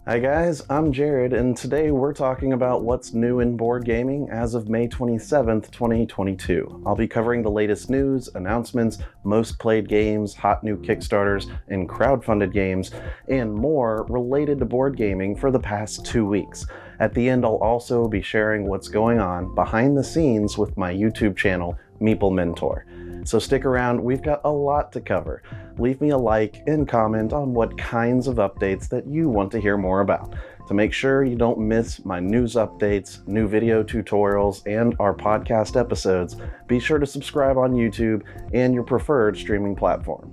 Hi guys, I'm Jared, and today we're talking about what's new in board gaming as of May 27th, 2022. I'll be covering the latest news, announcements, most played games, hot new Kickstarters, and crowdfunded games, and more related to board gaming for the past 2 weeks. At the end, I'll also be sharing what's going on behind the scenes with my YouTube channel, Meeple Mentor. So stick around, we've got a lot to cover. Leave me a like and comment on what kinds of updates that you want to hear more about. To make sure you don't miss my news updates, new video tutorials, and our podcast episodes, be sure to subscribe on YouTube and your preferred streaming platform.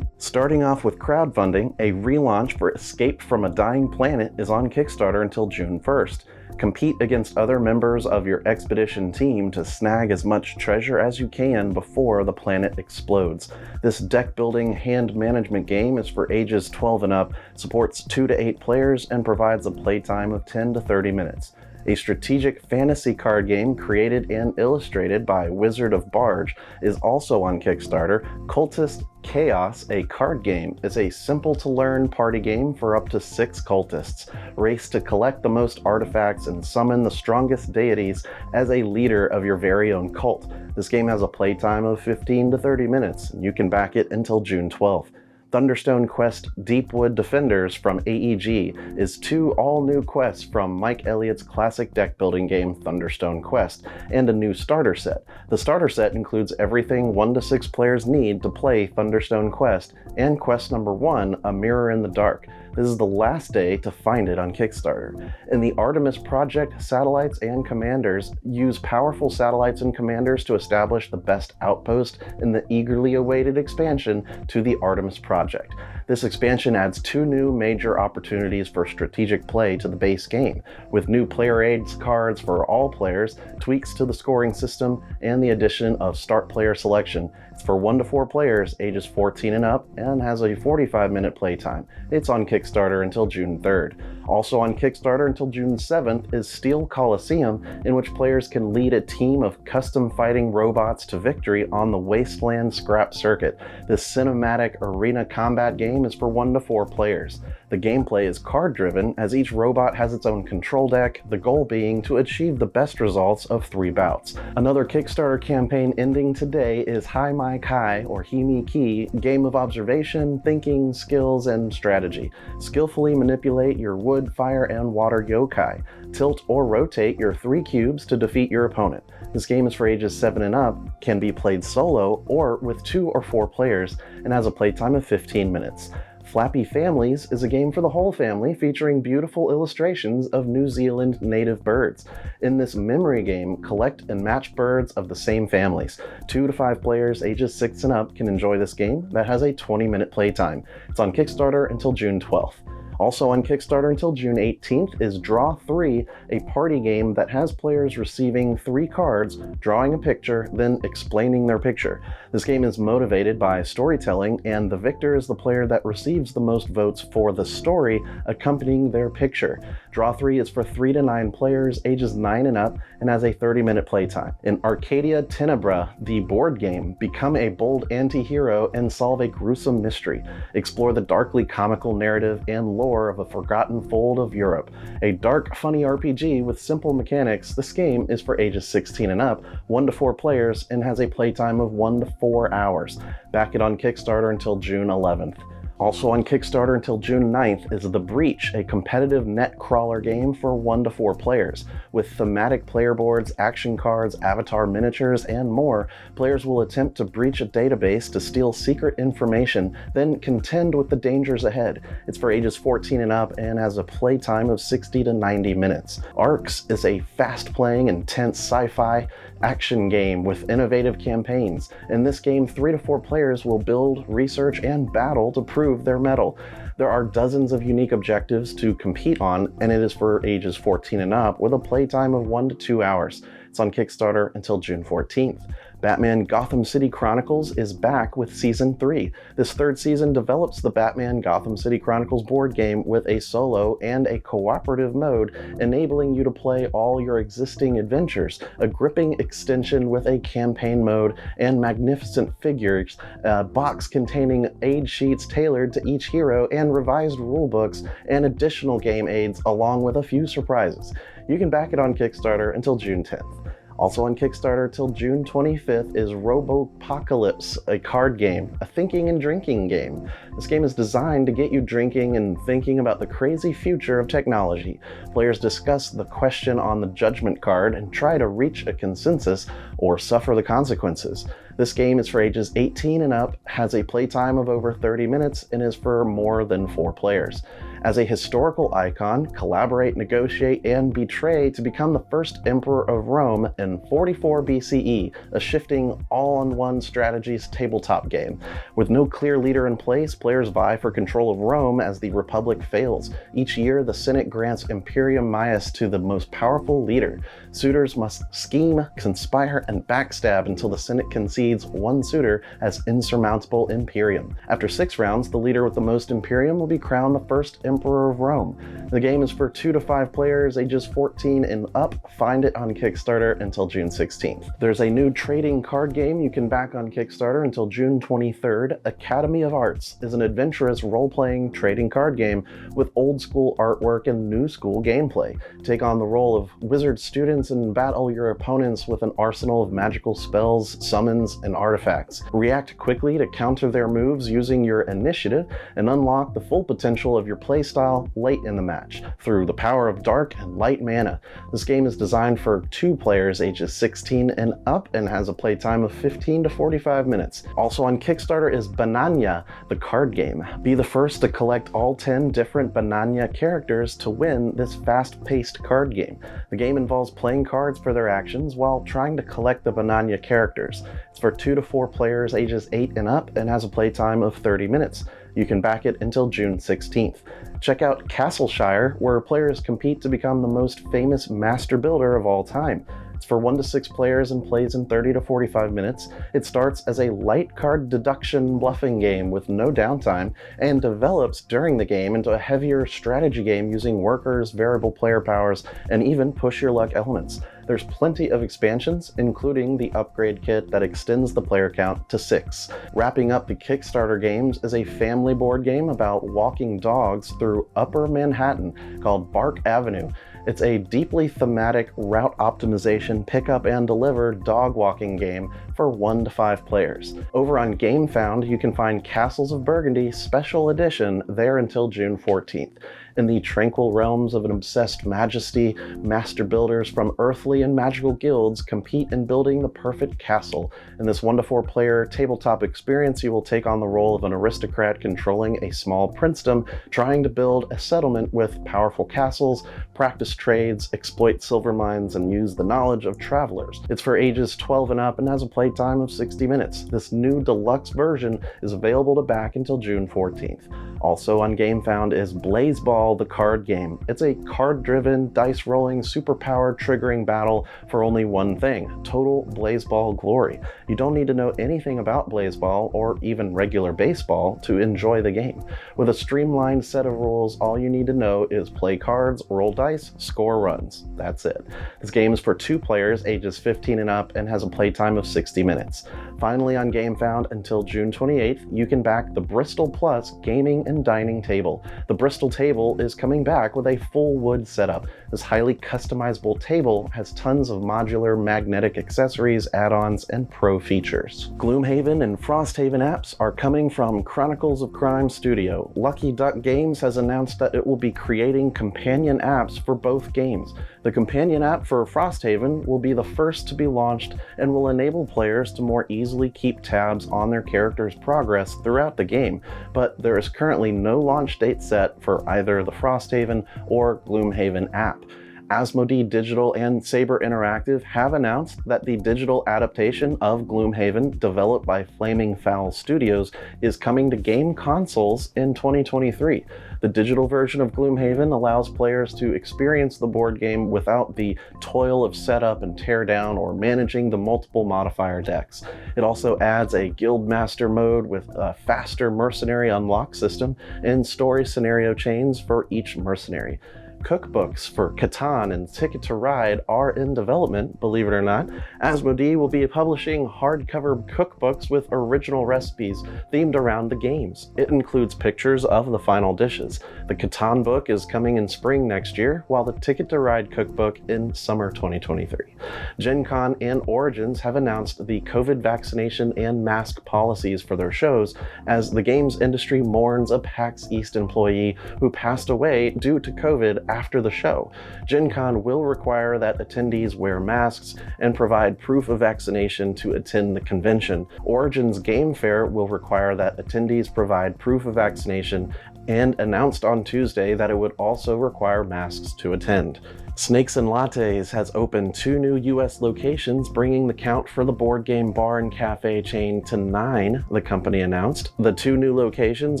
Starting off with crowdfunding, a relaunch for Escape from a Dying Planet is on Kickstarter until June 1st. Compete against other members of your expedition team to snag as much treasure as you can before the planet explodes. This deck-building hand management game is for ages 12 and up, supports 2 to 8 players, and provides a playtime of 10 to 30 minutes. A strategic fantasy card game created and illustrated by Wizard of Barge is also on Kickstarter. Cultist Chaos, a card game, is a simple-to-learn party game for up to 6 cultists. Race to collect the most artifacts and summon the strongest deities as a leader of your very own cult. This game has a playtime of 15 to 30 minutes, and you can back it until June 12th. Thunderstone Quest Deepwood Defenders from AEG is 2 all-new quests from Mike Elliott's classic deck-building game Thunderstone Quest, and a new starter set. The starter set includes everything 1 to 6 players need to play Thunderstone Quest, and quest number 1, A Mirror in the Dark. This is the last day to find it on Kickstarter. In the Artemis Project, satellites and commanders use powerful satellites and commanders to establish the best outpost in the eagerly awaited expansion to the Artemis Project. This expansion adds 2 new major opportunities for strategic play to the base game, with new player aids cards for all players, tweaks to the scoring system, and the addition of start player selection. It's for 1 to 4 players, ages 14 and up, and has a 45-minute playtime. It's on Kickstarter until June 3rd. Also on Kickstarter until June 7th is Steel Coliseum, in which players can lead a team of custom fighting robots to victory on the Wasteland Scrap Circuit. This cinematic arena combat game is for 1 to 4 players. The gameplay is card-driven, as each robot has its own control deck, the goal being to achieve the best results of 3 bouts. Another Kickstarter campaign ending today is Hi My Kai, or Himi Ki, game of observation, thinking, skills, and strategy. Skillfully manipulate your wood, fire, and water yokai. Tilt or rotate your 3 cubes to defeat your opponent. This game is for ages 7 and up, can be played solo or with 2 or 4 players, and has a playtime of 15 minutes. Flappy Families is a game for the whole family featuring beautiful illustrations of New Zealand native birds. In this memory game, collect and match birds of the same families. 2 to 5 players ages 6 and up can enjoy this game that has a 20-minute playtime. It's on Kickstarter until June 12th. Also on Kickstarter until June 18th is Draw 3, a party game that has players receiving 3 cards, drawing a picture, then explaining their picture. This game is motivated by storytelling, and the victor is the player that receives the most votes for the story accompanying their picture. Draw 3 is for 3 to 9 players, ages 9 and up, and has a 30-minute playtime. In Arcadia Tenebra, the board game, become a bold anti-hero and solve a gruesome mystery. Explore the darkly comical narrative and lore of a forgotten fold of Europe. A dark, funny RPG with simple mechanics, this game is for ages 16 and up, 1 to 4 players, and has a playtime of 1 to 4 hours. Back it on Kickstarter until June 11th. Also on Kickstarter until June 9th is The Breach, a competitive net crawler game for 1 to 4 players. With thematic player boards, action cards, avatar miniatures, and more, players will attempt to breach a database to steal secret information, then contend with the dangers ahead. It's for ages 14 and up and has a playtime of 60 to 90 minutes. Arcs is a fast-playing, intense sci-fi action game with innovative campaigns. In this game, 3 to 4 players will build, research, and battle to prove their mettle. There are dozens of unique objectives to compete on, and it is for ages 14 and up with a playtime of 1 to 2 hours. It's on Kickstarter until June 14th. Batman Gotham City Chronicles is back with Season 3. This third season develops the Batman Gotham City Chronicles board game with a solo and a cooperative mode, enabling you to play all your existing adventures, a gripping extension with a campaign mode, and magnificent figures, a box containing aid sheets tailored to each hero, and revised rulebooks, and additional game aids, along with a few surprises. You can back it on Kickstarter until June 10th. Also on Kickstarter till June 25th is Robopocalypse, a card game, a thinking and drinking game. This game is designed to get you drinking and thinking about the crazy future of technology. Players discuss the question on the judgment card and try to reach a consensus or suffer the consequences. This game is for ages 18 and up, has a playtime of over 30 minutes, and is for more than 4 players. As a historical icon, collaborate, negotiate, and betray to become the first emperor of Rome in 44 BCE, a shifting all-on-one strategies tabletop game. With no clear leader in place, players vie for control of Rome as the Republic fails. Each year, the Senate grants Imperium Maius to the most powerful leader. Suitors must scheme, conspire, and backstab until the Senate concedes one suitor as insurmountable Imperium. After 6 rounds, the leader with the most Imperium will be crowned the first Emperor of Rome. The game is for 2 to 5 players, ages 14 and up. Find it on Kickstarter until June 16th. There's a new trading card game you can back on Kickstarter until June 23rd. Academy of Arts is an adventurous role-playing trading card game with old-school artwork and new-school gameplay. Take on the role of wizard students and battle your opponents with an arsenal of magical spells, summons, and artifacts. React quickly to counter their moves using your initiative and unlock the full potential of your playstyle late in the match through the power of dark and light mana. This game is designed for 2 players ages 16 and up and has a playtime of 15 to 45 minutes. Also on Kickstarter is Bananya, the card game. Be the first to collect all 10 different Bananya characters to win this fast-paced card game. The game involves playing cards for their actions while trying to collect the Bananya characters. It's for 2 to 4 players ages 8 and up and has a playtime of 30 minutes. You can back it until June 16th. Check out Castleshire, where players compete to become the most famous master builder of all time. It's for 1 to 6 players and plays in 30 to 45 minutes. It starts as a light card deduction bluffing game with no downtime and develops during the game into a heavier strategy game using workers, variable player powers, and even push your luck elements. There's plenty of expansions, including the upgrade kit that extends the player count to 6. Wrapping up the Kickstarter games is a family board game about walking dogs through Upper Manhattan called Bark Avenue. It's a deeply thematic route optimization, pick up and deliver dog walking game for 1 to 5 players. Over on GameFound, you can find Castles of Burgundy Special Edition there until June 14th. In the tranquil realms of an obsessed majesty, master builders from earthly and magical guilds compete in building the perfect castle. In this 1 to 4 player tabletop experience, you will take on the role of an aristocrat controlling a small princedom, trying to build a settlement with powerful castles, practice trades, exploit silver mines, and use the knowledge of travelers. It's for ages 12 and up and has a playtime of 60 minutes. This new deluxe version is available to back until June 14th. Also on GameFound is Blazeball, the card game. It's a card-driven, dice-rolling, super-powered triggering battle for only one thing: total Blazeball glory. You don't need to know anything about Blazeball or even regular baseball to enjoy the game. With a streamlined set of rules, all you need to know is play cards, roll dice, score runs. That's it. This game is for 2 players ages 15 and up and has a playtime of 60 minutes. Finally on GameFound until June 28th, you can back the Bristol Plus gaming and dining table. The Bristol table is coming back with a full wood setup. This highly customizable table has tons of modular magnetic accessories, add-ons, and pro features. Gloomhaven and Frosthaven apps are coming from Chronicles of Crime Studio. Lucky Duck Games has announced that it will be creating companion apps for both games. The companion app for Frosthaven will be the first to be launched and will enable players to more easily keep tabs on their character's progress throughout the game, but there is currently no launch date set for either the Frosthaven or Gloomhaven app. Asmodee Digital and Saber Interactive have announced that the digital adaptation of Gloomhaven, developed by Flaming Fowl Studios, is coming to game consoles in 2023. The digital version of Gloomhaven allows players to experience the board game without the toil of setup and teardown or managing the multiple modifier decks. It also adds a Guildmaster mode with a faster mercenary unlock system and story scenario chains for each mercenary. Cookbooks for Catan and Ticket to Ride are in development, believe it or not. Asmodee will be publishing hardcover cookbooks with original recipes themed around the games. It includes pictures of the final dishes. The Catan book is coming in spring next year, while the Ticket to Ride cookbook in summer 2023. Gen Con and Origins have announced the COVID vaccination and mask policies for their shows as the games industry mourns a PAX East employee who passed away due to COVID after the show. Gen Con will require that attendees wear masks and provide proof of vaccination to attend the convention. Origins Game Fair will require that attendees provide proof of vaccination and announced on Tuesday that it would also require masks to attend. Snakes and Lattes has opened 2 new US locations, bringing the count for the board game bar and cafe chain to 9, the company announced. The 2 new locations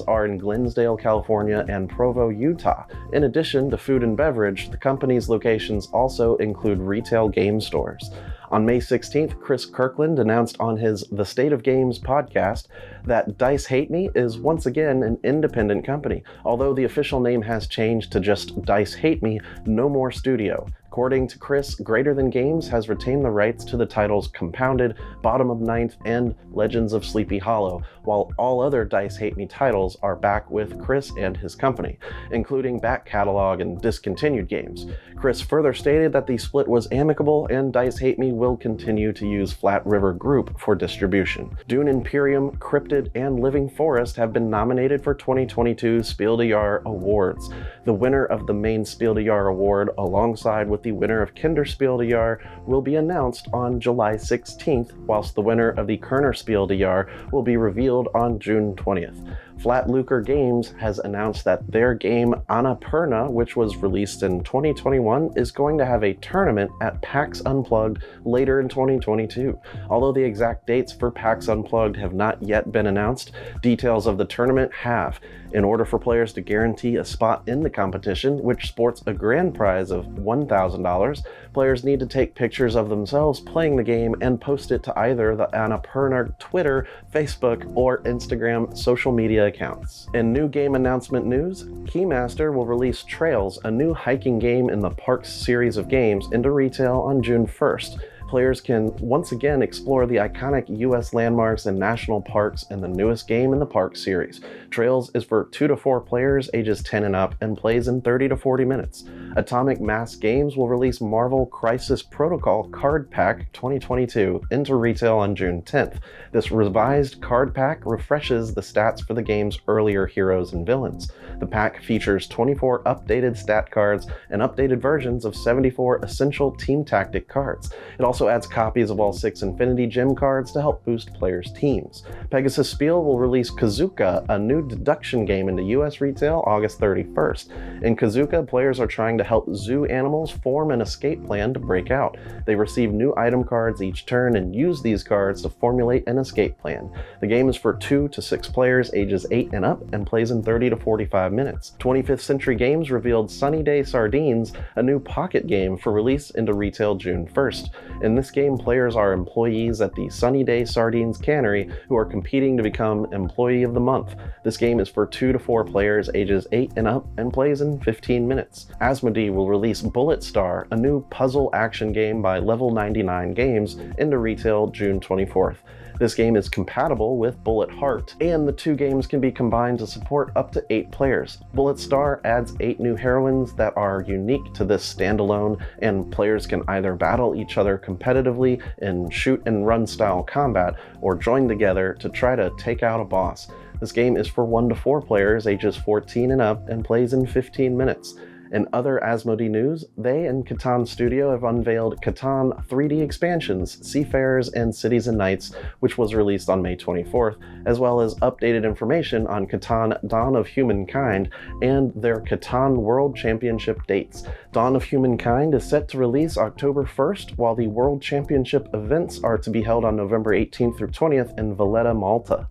are in Glensdale, California and Provo, Utah. In addition to food and beverage, the company's locations also include retail game stores. On May 16th, Chris Kirkland announced on his The State of Games podcast that Dice Hate Me is once again an independent company. Although the official name has changed to just Dice Hate Me, no more studio. According to Chris, Greater Than Games has retained the rights to the titles Compounded, Bottom of Ninth, and Legends of Sleepy Hollow, while all other Dice Hate Me titles are back with Chris and his company, including back catalog and discontinued games. Chris further stated that the split was amicable and Dice Hate Me will continue to use Flat River Group for distribution. Dune Imperium, Cryptid, and Living Forest have been nominated for 2022 Spiel des Jahres awards. The winner of the main Spiel des Jahres award, alongside with the winner of Kinderspiel des Jahres, will be announced on July 16th, whilst the winner of the Kerner Spiel des Jahres will be revealed on June 20th. Flat Lucre Games has announced that their game Annapurna, which was released in 2021, is going to have a tournament at PAX Unplugged later in 2022. Although the exact dates for PAX Unplugged have not yet been announced, details of the tournament have. In order for players to guarantee a spot in the competition, which sports a grand prize of $1,000, players need to take pictures of themselves playing the game and post it to either the Annapurna Twitter, Facebook, or Instagram social media accounts. In new game announcement news, Keymaster will release Trails, a new hiking game in the Parks series of games, into retail on June 1st. Players can once again explore the iconic US landmarks and national parks in the newest game in the Park series. Trails is for 2 to 4 players ages 10 and up and plays in 30 to 40 minutes. Atomic Mass Games will release Marvel Crisis Protocol Card Pack 2022 into retail on June 10th. This revised card pack refreshes the stats for the game's earlier heroes and villains. The pack features 24 updated stat cards and updated versions of 74 essential team tactic cards. It also adds copies of all 6 Infinity Gem cards to help boost players' teams. Pegasus Spiel will release Kazuka, a new deduction game, into US retail August 31st. In Kazuka, players are trying to help zoo animals form an escape plan to break out. They receive new item cards each turn and use these cards to formulate an escape plan. The game is for 2 to 6 players ages 8 and up and plays in 30 to 45 minutes. 25th Century Games revealed Sunny Day Sardines, a new pocket game for release into retail June 1st. In this game, players are employees at the Sunny Day Sardines Cannery who are competing to become Employee of the Month. This game is for 2 to 4 players ages 8 and up and plays in 15 minutes. Asmodee will release Bullet Star, a new puzzle action game by Level 99 Games, into retail June 24th. This game is compatible with Bullet Heart, and the 2 games can be combined to support up to 8 players. Bullet Star adds 8 new heroines that are unique to this standalone, and players can either battle each other competitively in shoot and run style combat, or join together to try to take out a boss. This game is for 1 to 4 players ages 14 and up and plays in 15 minutes. In other Asmodee news, they and Catan Studio have unveiled Catan 3D expansions, Seafarers and Cities and Knights, which was released on May 24th, as well as updated information on Catan Dawn of Humankind and their Catan World Championship dates. Dawn of Humankind is set to release October 1st, while the World Championship events are to be held on November 18th through 20th in Valletta, Malta.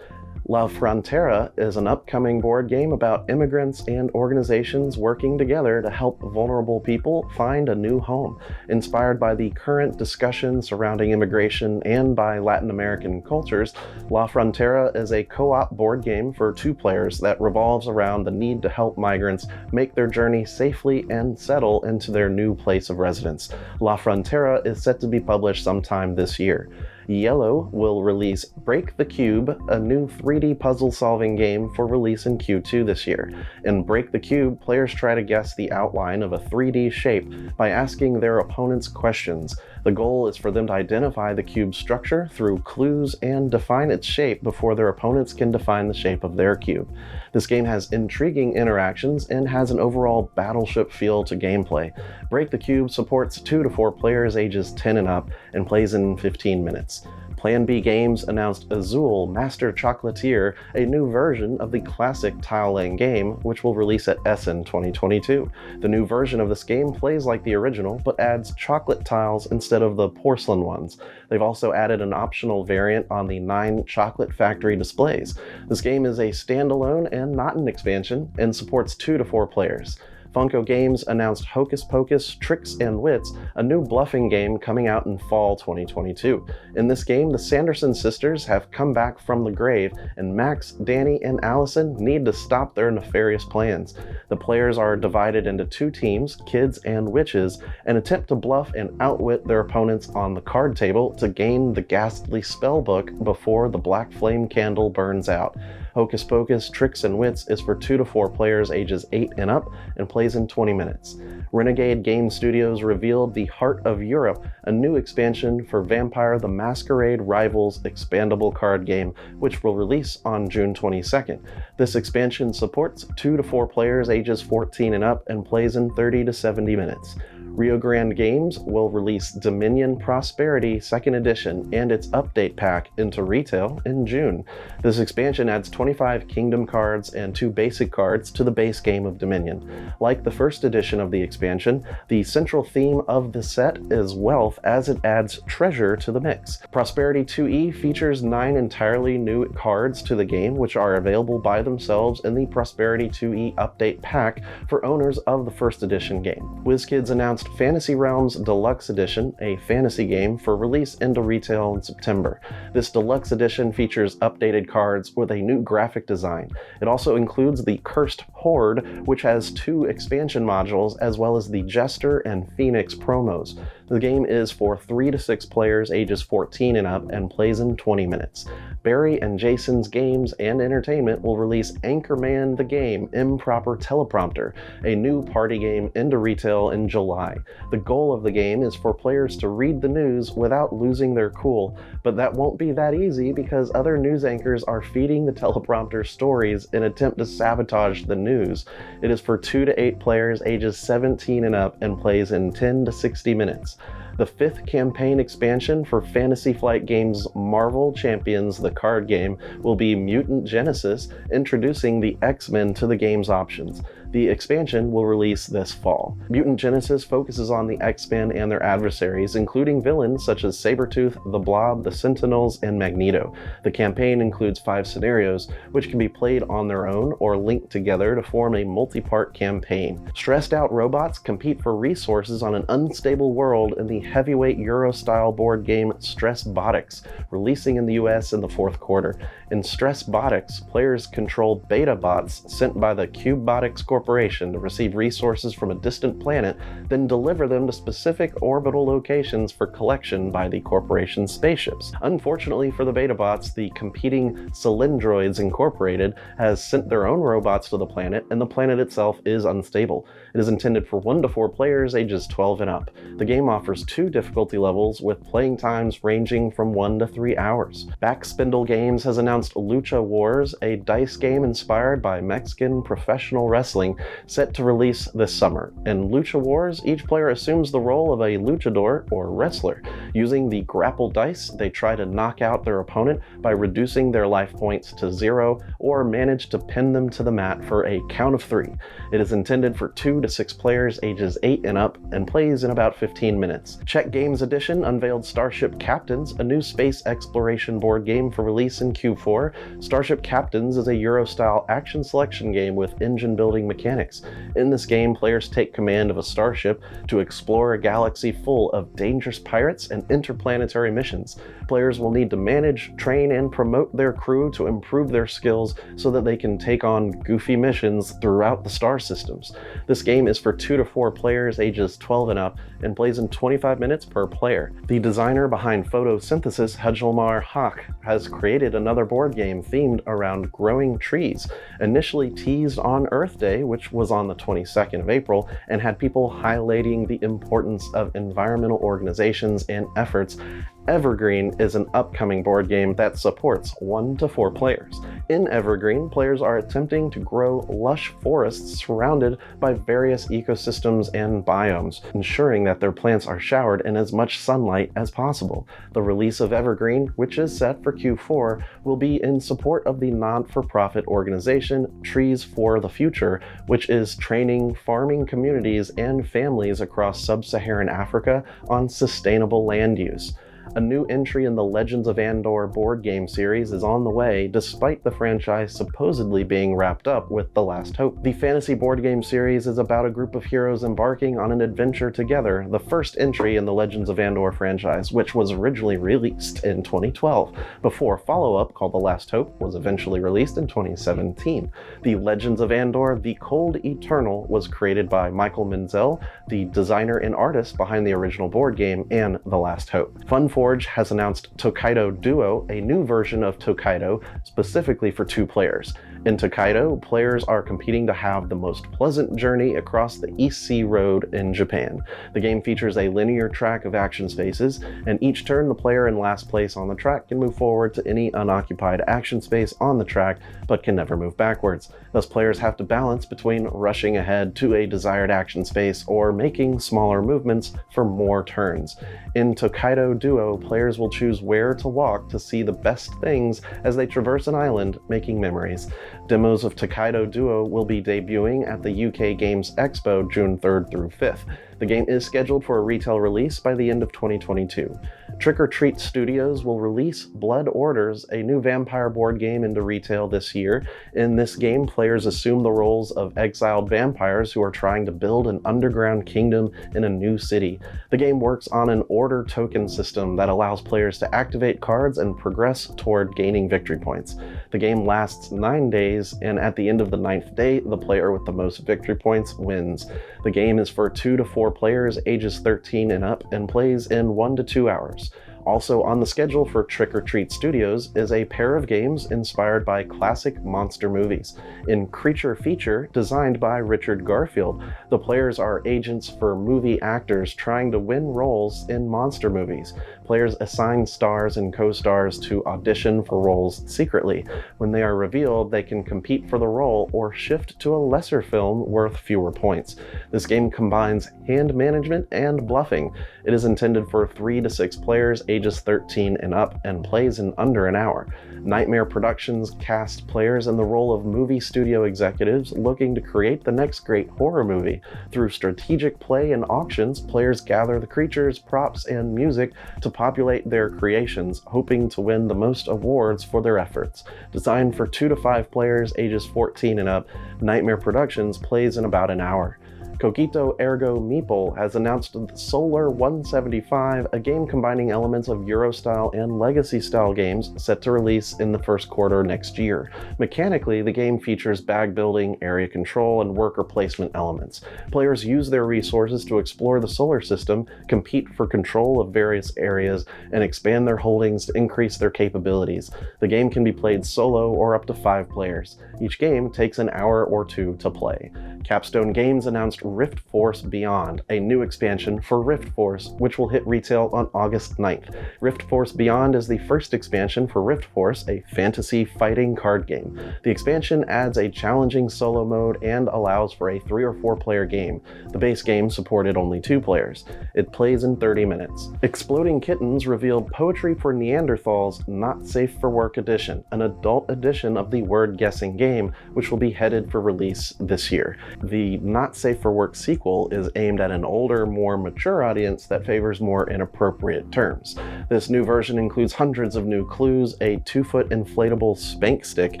La Frontera is an upcoming board game about immigrants and organizations working together to help vulnerable people find a new home. Inspired by the current discussion surrounding immigration and by Latin American cultures, La Frontera is a co-op board game for 2 players that revolves around the need to help migrants make their journey safely and settle into their new place of residence. La Frontera is set to be published sometime this year. Yellow will release Break the Cube, a new 3D puzzle-solving game for release in Q2 this year. In Break the Cube, players try to guess the outline of a 3D shape by asking their opponents questions. The goal is for them to identify the cube's structure through clues and define its shape before their opponents can define the shape of their cube. This game has intriguing interactions and has an overall battleship feel to gameplay. Break the Cube supports 2 to 4 players ages 10 and up and plays in 15 minutes. Plan B Games announced Azul Master Chocolatier, a new version of the classic tile-laying game, which will release at Essen 2022. The new version of this game plays like the original, but adds chocolate tiles instead of the porcelain ones. They've also added an optional variant on the 9 Chocolate Factory displays. This game is a standalone and not an expansion, and supports 2 to 4 players. Funko Games announced Hocus Pocus Tricks and Wits, a new bluffing game coming out in fall 2022. In this game, the Sanderson sisters have come back from the grave, and Max, Danny, and Allison need to stop their nefarious plans. The players are divided into 2 teams, kids and witches, and attempt to bluff and outwit their opponents on the card table to gain the ghastly spellbook before the black flame candle burns out. Hocus Pocus Tricks and Wits is for 2 to 4 players ages 8 and up and plays in 20 minutes. Renegade Game Studios revealed The Heart of Europe, a new expansion for Vampire the Masquerade Rivals expandable card game, which will release on June 22nd. This expansion supports 2 to 4 players ages 14 and up and plays in 30 to 70 minutes. Rio Grande Games will release Dominion Prosperity 2nd Edition and its update pack into retail in June. This expansion adds 25 Kingdom cards and 2 basic cards to the base game of Dominion. Like the first edition of the expansion, the central theme of the set is wealth as it adds treasure to the mix. Prosperity 2E features 9 entirely new cards to the game, which are available by themselves in the Prosperity 2E update pack for owners of the first edition game. WizKids announced Fantasy Realms Deluxe Edition, a fantasy game, for release into retail in September. This deluxe edition features updated cards with a new graphic design. It also includes the Cursed Horde, which has 2 expansion modules, as well as the Jester and Phoenix promos. The game is for 3 to 6 players ages 14 and up and plays in 20 minutes. Barry and Jason's Games and Entertainment will release Anchorman the Game Improper Teleprompter, a new party game into retail in July. The goal of the game is for players to read the news without losing their cool, but that won't be that easy because other news anchors are feeding the teleprompter stories in an attempt to sabotage the news. It is for 2 to 8 players ages 17 and up and plays in 10 to 60 minutes. The 5th campaign expansion for Fantasy Flight Games' Marvel Champions the card game will be Mutant Genesis, introducing the X-Men to the game's options. The expansion will release this fall. Mutant Genesis focuses on the X-Men and their adversaries, including villains such as Sabretooth, the Blob, the Sentinels, and Magneto. The campaign includes 5 scenarios, which can be played on their own or linked together to form a multi-part campaign. Stressed out robots compete for resources on an unstable world in the heavyweight Euro-style board game Stressbotics, releasing in the US in the 4th quarter. In Stressbotics, players control beta bots sent by the Cubebotics Corporation to receive resources from a distant planet, then deliver them to specific orbital locations for collection by the corporation's spaceships. Unfortunately for the beta bots, the competing Cylindroids Incorporated has sent their own robots to the planet, and the planet itself is unstable. It is intended for 1 to 4 players ages 12 and up. The game offers 2 2 difficulty levels with playing times ranging from 1 to 3 hours. Backspindle Games has announced Lucha Wars, a dice game inspired by Mexican professional wrestling, set to release this summer. In Lucha Wars, each player assumes the role of a luchador, or wrestler. Using the grapple dice, they try to knock out their opponent by reducing their life points to 0 or manage to pin them to the mat for a count of 3. It is intended for 2 to 6 players ages 8 and up and plays in about 15 minutes. Czech Games Edition unveiled Starship Captains, a new space exploration board game for release in Q4. Starship Captains is a Euro-style action selection game with engine-building mechanics. In this game, players take command of a starship to explore a galaxy full of dangerous pirates and interplanetary missions. Players will need to manage, train, and promote their crew to improve their skills so that they can take on goofy missions throughout the star systems. This game is for 2 to 4 players ages 12 and up and plays in 25 minutes per player. The designer behind Photosynthesis, Hjalmar Hach, has created another board game themed around growing trees. Initially teased on Earth Day, which was on the 22nd of April, and had people highlighting the importance of environmental organizations and efforts, Evergreen is an upcoming board game that supports 1 to 4 players. In Evergreen, players are attempting to grow lush forests surrounded by various ecosystems and biomes, ensuring that their plants are showered in as much sunlight as possible. The release of Evergreen, which is set for Q4, will be in support of the non-for-profit organization Trees for the Future, which is training farming communities and families across sub-Saharan Africa on sustainable land use. A new entry in the Legends of Andor board game series is on the way, despite the franchise supposedly being wrapped up with The Last Hope. The fantasy board game series is about a group of heroes embarking on an adventure together, the first entry in the Legends of Andor franchise, which was originally released in 2012, before follow-up called The Last Hope was eventually released in 2017. The Legends of Andor: The Cold Eternal was created by Michael Menzel, the designer and artist behind the original board game and The Last Hope. Funforge has announced Tokaido Duo, a new version of Tokaido specifically for 2 players. In Tokaido, players are competing to have the most pleasant journey across the East Sea Road in Japan. The game features a linear track of action spaces, and each turn the player in last place on the track can move forward to any unoccupied action space on the track, but can never move backwards. Thus, players have to balance between rushing ahead to a desired action space or making smaller movements for more turns. In Tokaido Duo, players will choose where to walk to see the best things as they traverse an island, making memories. Demos of Tokaido Duo will be debuting at the UK Games Expo June 3rd through 5th. The game is scheduled for a retail release by the end of 2022. Trick or Treat Studios will release Blood Orders, a new vampire board game, into retail this year. In this game, players assume the roles of exiled vampires who are trying to build an underground kingdom in a new city. The game works on an order token system that allows players to activate cards and progress toward gaining victory points. The game lasts 9 days, and at the end of the 9th day, the player with the most victory points wins. The game is for 2 to 4 players ages 13 and up and plays in 1 to 2 hours. Also on the schedule for Trick or Treat Studios is a pair of games inspired by classic monster movies. In Creature Feature, designed by Richard Garfield, the players are agents for movie actors trying to win roles in monster movies. Players assign stars and co-stars to audition for roles secretly. When they are revealed, they can compete for the role or shift to a lesser film worth fewer points. This game combines hand management and bluffing. It is intended for 3 to 6 players ages 13 and up and plays in under an hour. Nightmare Productions cast players in the role of movie studio executives looking to create the next great horror movie. Through strategic play and auctions, players gather the creatures, props, and music to populate their creations, hoping to win the most awards for their efforts. Designed for 2 to 5 players ages 14 and up, Nightmare Productions plays in about an hour. Cogito Ergo Meeple has announced Solar 175, a game combining elements of Euro-style and Legacy-style games set to release in the first quarter next year. Mechanically, the game features bag building, area control, and worker placement elements. Players use their resources to explore the solar system, compete for control of various areas, and expand their holdings to increase their capabilities. The game can be played solo or up to 5 players. Each game takes an hour or 2 to play. Capstone Games announced Rift Force Beyond, a new expansion for Rift Force, which will hit retail on August 9th. Rift Force Beyond is the first expansion for Rift Force, a fantasy fighting card game. The expansion adds a challenging solo mode and allows for a 3 or 4 player game. The base game supported only 2 players. It plays in 30 minutes. Exploding Kittens revealed Poetry for Neanderthals Not Safe for Work Edition, an adult edition of the word-guessing game, which will be headed for release this year. The Not Safe for Work sequel is aimed at an older, more mature audience that favors more inappropriate terms. This new version includes hundreds of new clues, a 2-foot inflatable spank stick,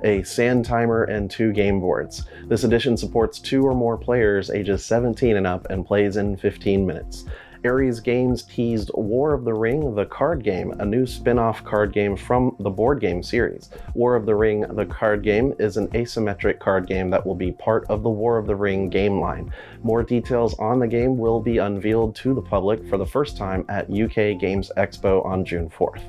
a sand timer, and 2 game boards. This edition supports 2 or more players ages 17 and up and plays in 15 minutes. Ares Games teased War of the Ring, the card game, a new spin-off card game from the board game series. War of the Ring, the card game, is an asymmetric card game that will be part of the War of the Ring game line. More details on the game will be unveiled to the public for the first time at UK Games Expo on June 4th.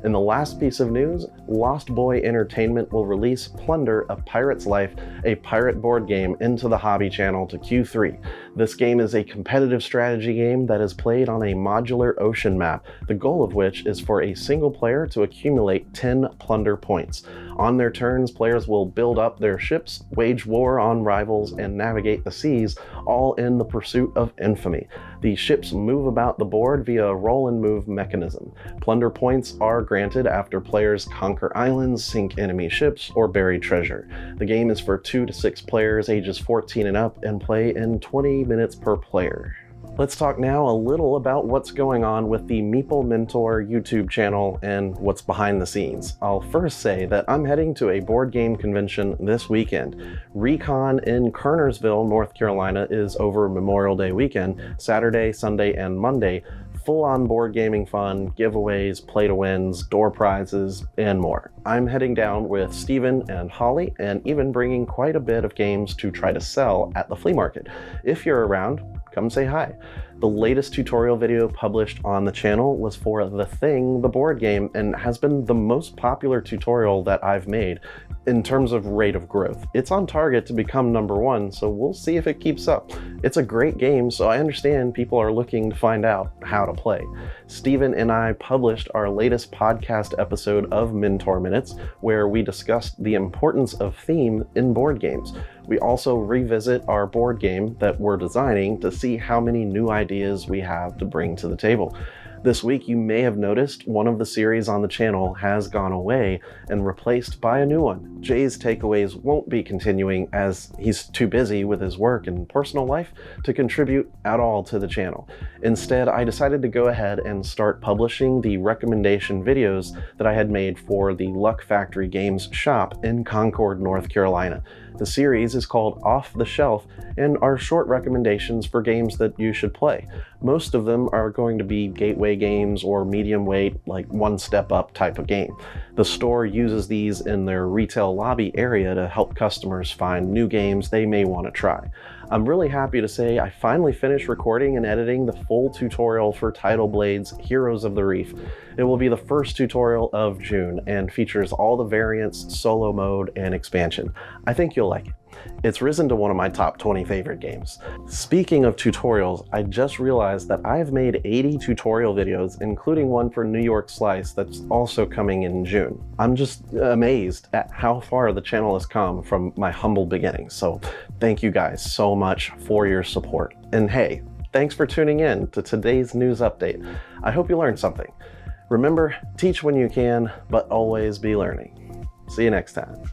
In the last piece of news, Lost Boy Entertainment will release Plunder: A Pirate's Life, a pirate board game, into the hobby channel to Q3. This game is a competitive strategy game that is played on a modular ocean map, the goal of which is for a single player to accumulate 10 plunder points. On their turns, players will build up their ships, wage war on rivals, and navigate the seas, all in the pursuit of infamy. The ships move about the board via a roll and move mechanism. Plunder points are granted after players conquer islands, sink enemy ships, or bury treasure. The game is for 2 to 6 players ages 14 and up and play in 20 minutes per player. Let's talk now a little about what's going on with the Meeple Mentor YouTube channel and what's behind the scenes. I'll first say that I'm heading to a board game convention this weekend. Recon in Kernersville, North Carolina is over Memorial Day weekend, Saturday, Sunday, and Monday. Full-on board gaming fun, giveaways, play-to-wins, door prizes, and more. I'm heading down with Steven and Holly, and even bringing quite a bit of games to try to sell at the flea market. If you're around, come say hi. The latest tutorial video published on the channel was for The Thing, the board game, and has been the most popular tutorial that I've made in terms of rate of growth. It's on target to become #1, so we'll see if it keeps up. It's a great game, so I understand people are looking to find out how to play. Steven and I published our latest podcast episode of Mentor Minutes, where we discussed the importance of theme in board games. We also revisit our board game that we're designing to see how many new ideas we have to bring to the table. This week, you may have noticed one of the series on the channel has gone away and replaced by a new one. Jay's Takeaways won't be continuing as he's too busy with his work and personal life to contribute at all to the channel. Instead, I decided to go ahead and start publishing the recommendation videos that I had made for the Luck Factory Games shop in Concord, North Carolina. The series is called Off the Shelf and are short recommendations for games that you should play. Most of them are going to be gateway games or medium weight, like one step up type of game. The store uses these in their retail lobby area to help customers find new games they may want to try. I'm really happy to say I finally finished recording and editing the full tutorial for Tidal Blade's Heroes of the Reef. It will be the first tutorial of June and features all the variants, solo mode, and expansion. I think you'll like it. It's risen to one of my top 20 favorite games. Speaking of tutorials, I just realized that I've made 80 tutorial videos, including one for New York Slice that's also coming in June. I'm just amazed at how far the channel has come from my humble beginnings, so thank you guys so much for your support. And hey, thanks for tuning in to today's news update. I hope you learned something. Remember, teach when you can, but always be learning. See you next time.